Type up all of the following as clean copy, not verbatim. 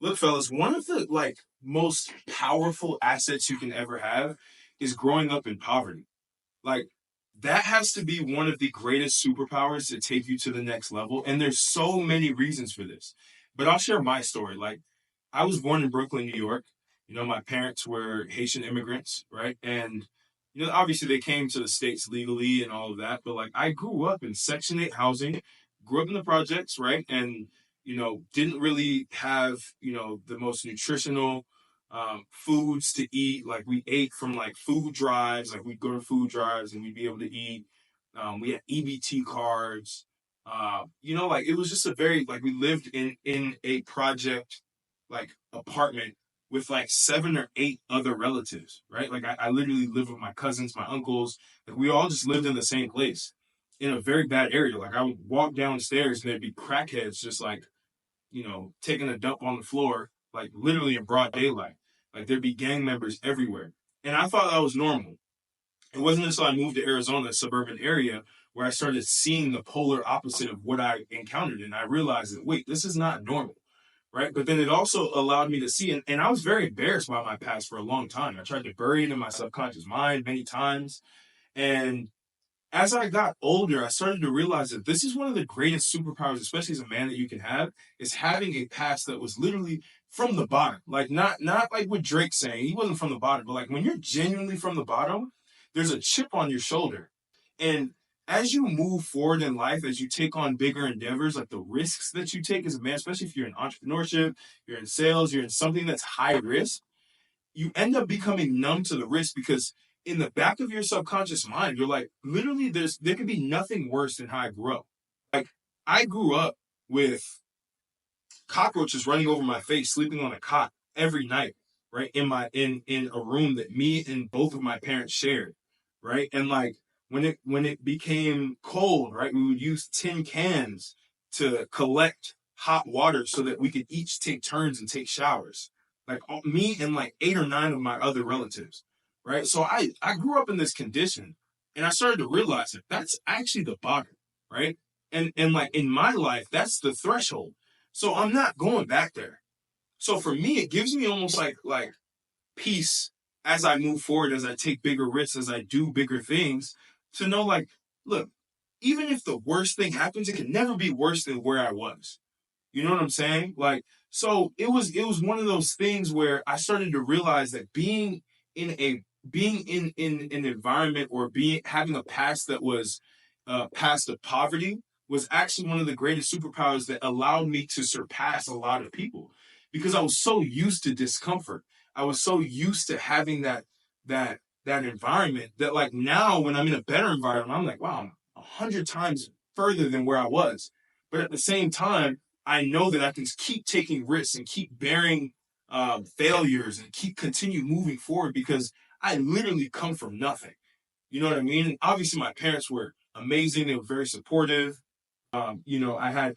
Look, fellas, one of the most powerful assets you can ever have is growing up in poverty. Like that has to be one of the greatest superpowers to take you to the next level. And there's so many reasons for this. But I'll share my story. Like I was born in Brooklyn, New York. You know, my parents were Haitian immigrants, right? And obviously they came to the States legally and all of that. But like I grew up in Section 8 housing, grew up in the projects, right? And didn't really have, the most nutritional foods to eat. Like we ate from like food drives, like we'd go to food drives and we'd be able to eat. We had EBT cards. Like it was just a very like we lived in a project like apartment with like 7 or 8 other relatives, right? Like I literally lived with my cousins, my uncles. Like we all just lived in the same place in a very bad area. Like I would walk downstairs and there'd be crackheads just like, taking a dump on the floor, like literally in broad daylight. Like there'd be gang members everywhere. And I thought that was normal. It wasn't until I moved to Arizona, a suburban area, where I started seeing the polar opposite of what I encountered. And I realized that, wait, this is not normal. Right. But then it also allowed me to see, and I was very embarrassed by my past for a long time. I tried to bury it in my subconscious mind many times. And as I got older, I started to realize that this is one of the greatest superpowers, especially as a man, that you can have, is having a past that was literally from the bottom. Like not like what Drake's saying. He wasn't from the bottom, but like when you're genuinely from the bottom, there's a chip on your shoulder. And as you move forward in life, as you take on bigger endeavors, like the risks that you take as a man, especially if you're in entrepreneurship, you're in sales, you're in something that's high risk, you end up becoming numb to the risk because in the back of your subconscious mind, you're like, literally, there could be nothing worse than how I grew up. Like I grew up with cockroaches running over my face, sleeping on a cot every night, right? In a room that me and both of my parents shared, right? And like when it became cold, right, we would use tin cans to collect hot water so that we could each take turns and take showers. Like me and like 8 or 9 of my other relatives, right? So I grew up in this condition and I started to realize that that's actually the bottom, right? And like in my life, that's the threshold. So I'm not going back there. So for me, it gives me almost like peace as I move forward, as I take bigger risks, as I do bigger things, to know like, look, even if the worst thing happens, it can never be worse than where I was. You know what I'm saying? Like, so it was one of those things where I started to realize that being in an environment or having a past that was past of poverty was actually one of the greatest superpowers that allowed me to surpass a lot of people because I was so used to discomfort. I was so used to having that environment that like now when I'm in a better environment, I'm like, wow, I'm 100 times further than where I was. But at the same time, I know that I can keep taking risks and keep bearing failures and continue moving forward because I literally come from nothing. You know what I mean? And obviously, my parents were amazing. They were very supportive. I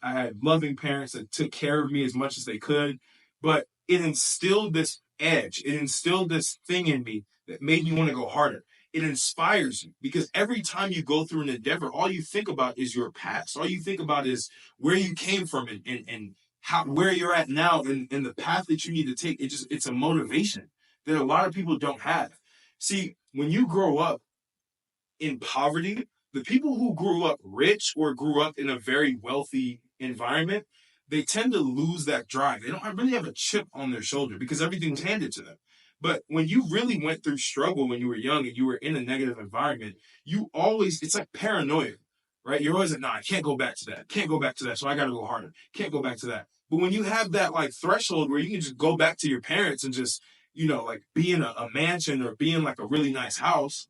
had loving parents that took care of me as much as they could, but it instilled this edge. It instilled this thing in me that made me want to go harder. It inspires you because every time you go through an endeavor, all you think about is your past. All you think about is where you came from and how where you're at now and the path that you need to take. It's a motivation that a lot of people don't have. See, when you grow up in poverty, the people who grew up rich or grew up in a very wealthy environment, they tend to lose that drive. They don't really have a chip on their shoulder because everything's handed to them. But when you really went through struggle when you were young and you were in a negative environment, it's like paranoia, right? You're always like, nah, I can't go back to that. Can't go back to that. So I got to go harder. Can't go back to that. But when you have that like threshold where you can just go back to your parents and just, like be in a mansion or be in like a really nice house,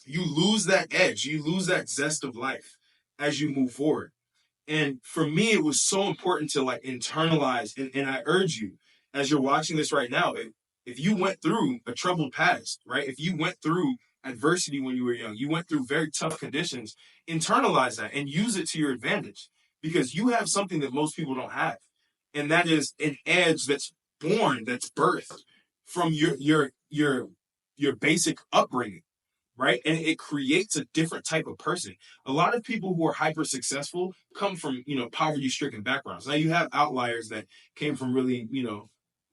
you lose that edge. You lose that zest of life as you move forward. And for me, it was so important to like internalize. And I urge you, as you're watching this right now, if you went through a troubled past, right? If you went through adversity when you were young, you went through very tough conditions, internalize that and use it to your advantage because you have something that most people don't have. And that is an edge that's birthed from your basic upbringing, right? And it creates a different type of person. A lot of people who are hyper successful come from, poverty stricken backgrounds. Now you have outliers that came from really,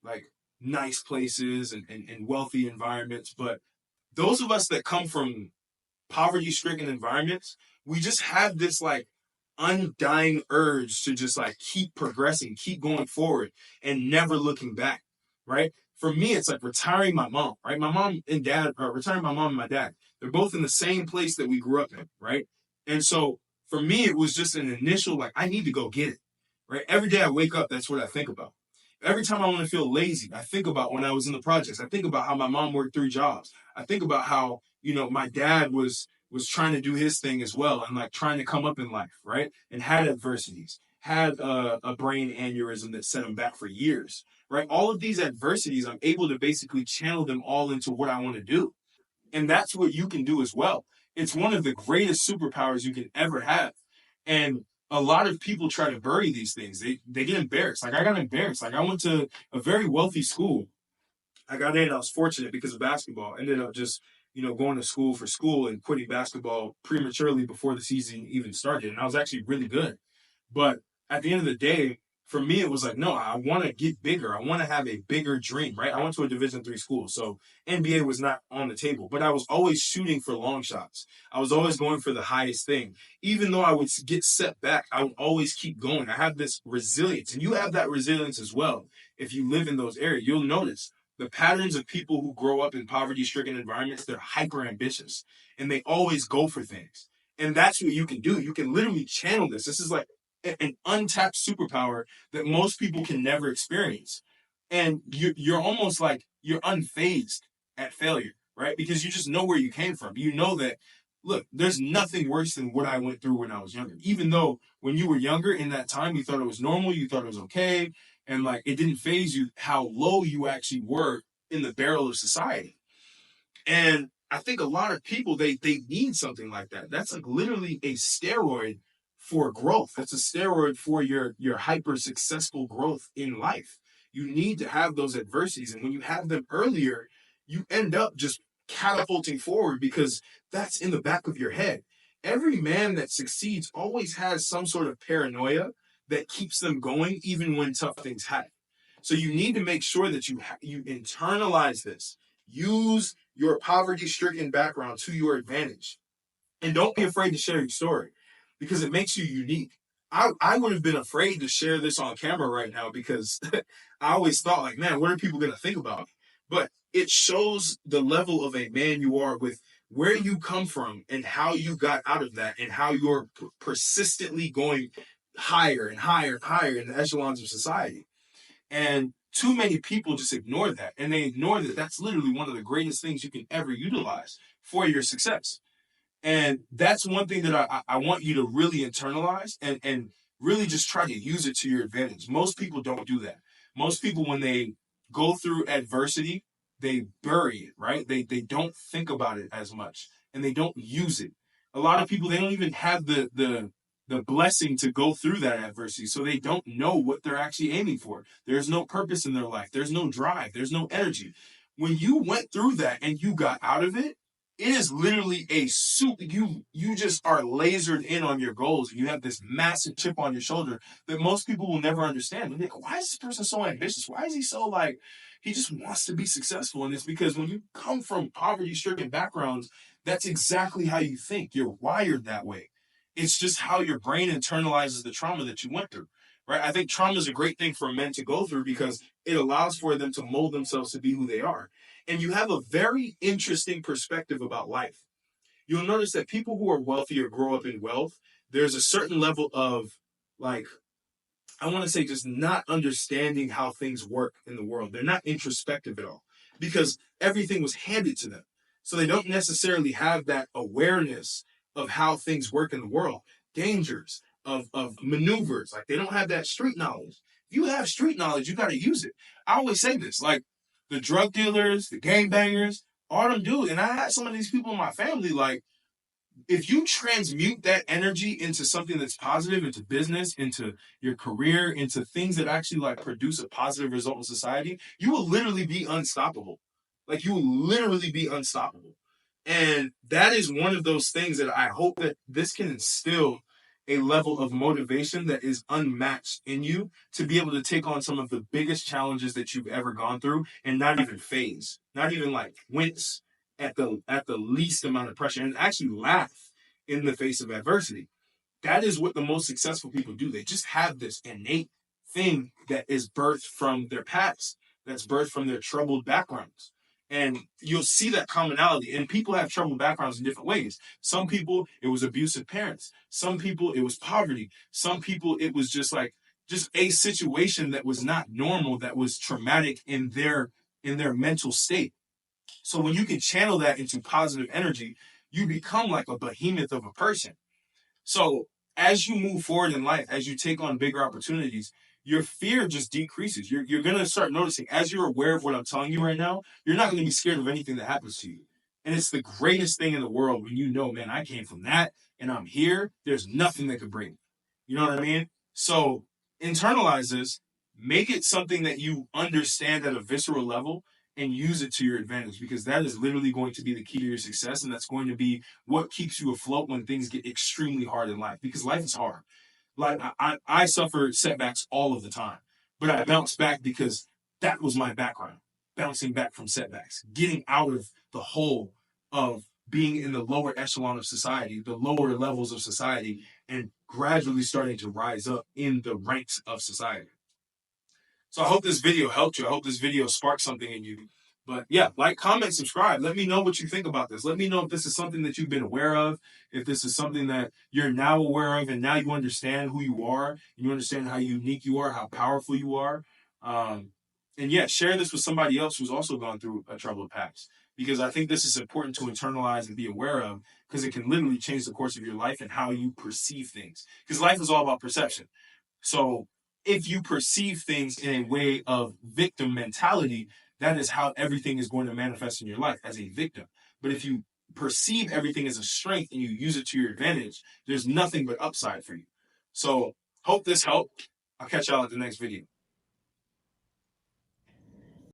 like nice places and wealthy environments. But those of us that come from poverty stricken environments, we just have this like undying urge to just like keep progressing, keep going forward, and never looking back, right? For me, it's like retiring my mom, right? My mom and dad, retiring my mom and my dad. They're both in the same place that we grew up in, right? And so for me, it was just an initial like, I need to go get it, right? Every day I wake up, that's what I think about. Every time I want to feel lazy, I think about when I was in the projects. I think about how my mom worked 3 jobs. I think about how, my dad was trying to do his thing as well and like trying to come up in life, right? And had adversities, had a brain aneurysm that set him back for years, right? All of these adversities, I'm able to basically channel them all into what I want to do. And that's what you can do as well. It's one of the greatest superpowers you can ever have. And a lot of people try to bury these things. They get embarrassed. Like I got embarrassed. Like I went to a very wealthy school. I got in. I was fortunate because of basketball. Ended up just, going to school and quitting basketball prematurely before the season even started. And I was actually really good. But at the end of the day, for me, it was like, no, I want to get bigger. I want to have a bigger dream, right? I went to a Division III school, so NBA was not on the table, but I was always shooting for long shots. I was always going for the highest thing. Even though I would get set back, I would always keep going. I have this resilience, and you have that resilience as well. If you live in those areas, you'll notice the patterns of people who grow up in poverty-stricken environments, they're hyper ambitious, and they always go for things. And that's what you can do. You can literally channel this. This is like an untapped superpower that most people can never experience. And you're almost like you're unfazed at failure, right? Because you just know where you came from. You know that, look, there's nothing worse than what I went through when I was younger. Even though when you were younger in that time, you thought it was normal, you thought it was okay, and like it didn't faze you how low you actually were in the barrel of society. And I think a lot of people they need something like that. That's like literally a steroid for growth. That's a steroid for your hyper successful growth in life. You need to have those adversities, and when you have them earlier, you end up just catapulting forward because that's in the back of your head. Every man that succeeds always has some sort of paranoia that keeps them going even when tough things happen. So you need to make sure that you internalize this. Use your poverty-stricken background to your advantage. And don't be afraid to share your story because it makes you unique. I would have been afraid to share this on camera right now because I always thought like, man, what are people going to think about me? But it shows the level of a man you are with where you come from and how you got out of that and how you're persistently going higher and higher and higher in the echelons of society. And too many people just ignore that. And they ignore that that's literally one of the greatest things you can ever utilize for your success. And that's one thing that I want you to really internalize and really just try to use it to your advantage. Most people don't do that. Most people, when they go through adversity, they bury it, right? They don't think about it as much and they don't use it. A lot of people, they don't even have the blessing to go through that adversity. So they don't know what they're actually aiming for. There's no purpose in their life. There's no drive. There's no energy. When you went through that and you got out of it, it is literally a soup. You just are lasered in on your goals. You have this massive chip on your shoulder that most people will never understand. They're like, why is this person so ambitious? Why is he so like, he just wants to be successful? And it's because when you come from poverty-stricken backgrounds, that's exactly how you think. You're wired that way. It's just how your brain internalizes the trauma that you went through, right? I think trauma is a great thing for men to go through because it allows for them to mold themselves to be who they are. And you have a very interesting perspective about life. You'll notice that people who are wealthy or grow up in wealth, there's a certain level of like, I want to say just not understanding how things work in the world. They're not introspective at all because everything was handed to them. So they don't necessarily have that awareness of how things work in the world, dangers of maneuvers. Like they don't have that street knowledge. If you have street knowledge, you got to use it. I always say this, like the drug dealers, the gangbangers, all them do. And I had some of these people in my family, like, if you transmute that energy into something that's positive, into business, into your career, into things that actually like produce a positive result in society, you will literally be unstoppable. Like you will literally be unstoppable. And that is one of those things that I hope that this can instill a level of motivation that is unmatched in you to be able to take on some of the biggest challenges that you've ever gone through and not even phase, not even like wince at the least amount of pressure, and actually laugh in the face of adversity. That is what the most successful people do. They just have this innate thing that is birthed from their past, that's birthed from their troubled backgrounds. And you'll see that commonality. And people have troubled backgrounds in different ways. Some people, it was abusive parents. Some people, it was poverty. Some people, it was just a situation that was not normal, that was traumatic in their mental state. So when you can channel that into positive energy, you become like a behemoth of a person. So as you move forward in life, as you take on bigger opportunities, your fear just decreases. You're going to start noticing, as you're aware of what I'm telling you right now, you're not going to be scared of anything that happens to you. And it's the greatest thing in the world when you know, man, I came from that and I'm here. There's nothing that could bring me. You know what I mean? So internalize this, make it something that you understand at a visceral level and use it to your advantage, because that is literally going to be the key to your success. And that's going to be what keeps you afloat when things get extremely hard in life, because life is hard. Like I suffer setbacks all of the time, but I bounce back because that was my background. Bouncing back from setbacks, getting out of the hole of being in the lower echelon of society, the lower levels of society, and gradually starting to rise up in the ranks of society. So I hope this video helped you. I hope this video sparked something in you. But yeah, like, comment, subscribe. Let me know what you think about this. Let me know if this is something that you've been aware of, if this is something that you're now aware of, and now you understand who you are, and you understand how unique you are, how powerful you are. And yeah, share this with somebody else who's also gone through a troubled past, because I think this is important to internalize and be aware of, because it can literally change the course of your life and how you perceive things. Because life is all about perception. So if you perceive things in a way of victim mentality, that is how everything is going to manifest in your life, as a victim. But if you perceive everything as a strength and you use it to your advantage, there's nothing but upside for you. So hope this helped. I'll catch y'all at the next video.